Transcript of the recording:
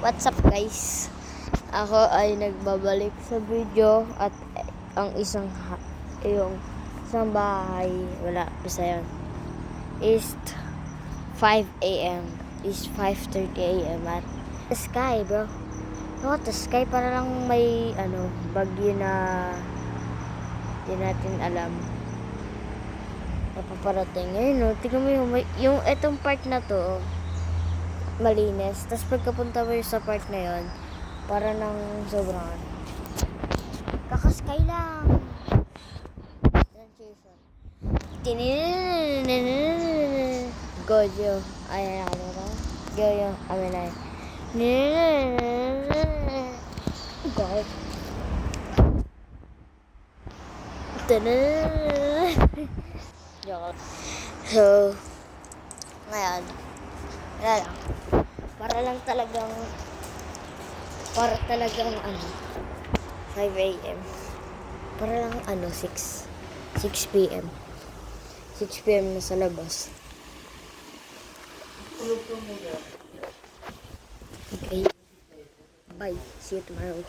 What's up guys? Ako ay nagbabalik sa video at ang yung isang bahay, wala, basta yun, is 5 a.m. is 5:30 a.m. at the sky, bro. What the sky, para lang may bagyo na di natin alam napaparating. Ngayon, no, tingnan mo yung etong part na to, malinis. Tapos pagkapunta mo sa part na yon, para nang sobrang kakaskay lang. Transition. Gojo. Ayan ako na. Gojo. Amin ay. God. Joke. So, ngayon, wala lang. Para talagang 5 a.m. Para lang 6 p.m. 6 p.m. na sa labas. Okay. Bye. See you tomorrow.